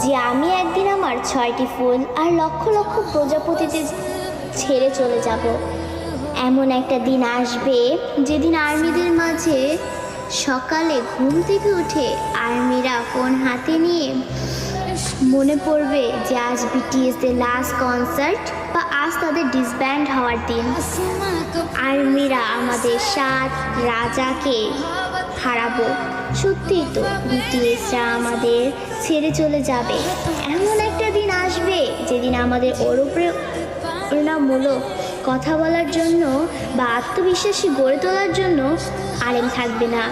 যে আমি একদিন আমার 6টি ফুল আর লক্ষ লক্ষ প্রজাপতিদের ছেড়ে চলে যাব। এমন একটা দিন আসবে যেদিন আর্মিদের মাঝে সকালে ঘুম থেকে উঠে আর্মিরা ফোন হাতে নিয়ে মনে পড়বে যে আজ বিটিএসদের লাস্ট কনসার্ট বা আজ তাদের ডিসব্যান্ড হওয়ার দিন। আর্মিরা আমাদের 7 রাজাকে হারাবো। সত্যি তো, বিটিএসরা আমাদের ছেড়ে চলে যাবে। এমন একটা দিন আসবে যেদিন আমাদের অনুপ্রেরণামূলক কথা বলার জন্য বা আত্মবিশ্বাসী গড়ে তোলার জন্য আলেম থাকবে না,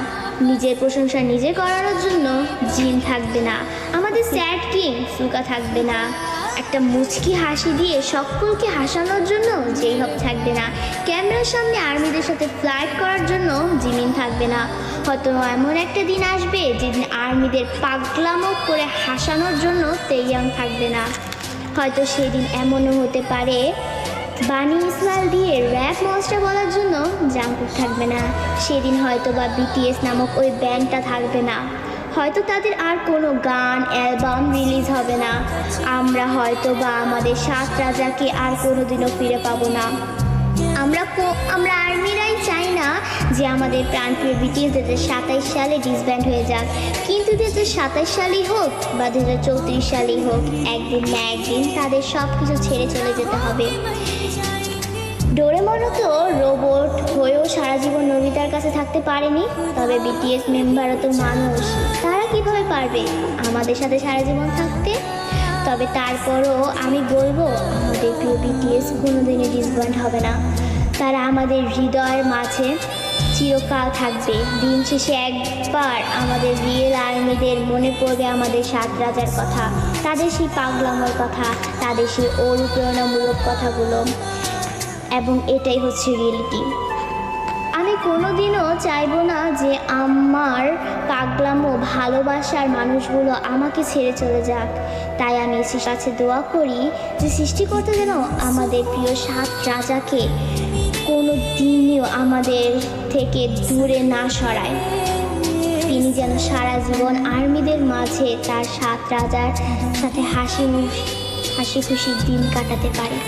নিজের প্রশংসা নিজে করানোর জন্য জিন থাকবে না, আমাদের স্যাড কিং সুকা থাকবে না, একটা মুচকি হাসি দিয়ে সকলকে হাসানোর জন্য যেই হব থাকবে না, ক্যামেরার সামনে আর্মিদের সাথে ফ্লাইট করার জন্য জিমিন থাকবে না। হয়তো এমন একটা দিন আসবে যেদিন আর্মিদের পাগলামো করে হাসানোর জন্য তেইয়াং থাকবে না। হয়তো সেদিন এমনও হতে পারে বানি ইসমাইল দিয়ে র্যাপ মনস্টার বলার জন্য জাঙ্কুক থাকবে না। সেদিন হয়তো বা বিটিএস নামক ওই ব্যান্ডটা থাকবে না। হয়তো তাদের আর কোনো গান অ্যালবাম রিলিজ হবে না। আমরা হয়তো বা আমাদের 7 রাজাকে আর কোনোদিনও ফিরে পাবো না। আমরা আর্মিরাই চাই না যে আমাদের প্রাণপ্রিয় বিটিএস 2027 সালে ডিসব্যান্ড হয়ে যাক, কিন্তু 2027 সালেই হোক বা 2034 সালেই হোক, একদিন না একদিন তাদের সব কিছু ছেড়ে চলে যেতে হবে। ডোরেমনও তো রোবট হয়েও সারা জীবন নোবিতার কাছে থাকতে পারেনি, তবে বিটিএস মেম্বারও তো মানুষ, তারা কিভাবে পারবে আমাদের সাথে সারা জীবন থাকতে? তবে তারপরও আমি বলবো আমাদের প্রিয় বিটিএস কোনোদিনই ডিসব্যান্ড হবে না। তারা আমাদের হৃদয়ের মাঝে চিরকাল থাকবে। দিন শেষে একবার আমাদের রিয়েল আর্মিদের মনে পড়বে আমাদের 7 রাজার কথা, তাদের সেই পাগলামোর কথা, তাদের সেই অনুপ্রেরণামূলক কথাগুলো, এবং এটাই হচ্ছে রিয়েলিটি। আমি কোনোদিনও চাইবো না যে আমার পাগলামো ভালোবাসার মানুষগুলো আমাকে ছেড়ে চলে যাক। তাই আমি সৃষ্টির কাছে দোয়া করি যে সৃষ্টিকর্তা যেন আমাদের প্রিয় 7 রাজাকে কোনো দিনও আমাদের থেকে দূরে না সরায়। তিনি যেন সারা জীবন আর্মিদের মাঝে তার 7 রাজার সাথে হাসি খুশি দিন কাটাতে পারে।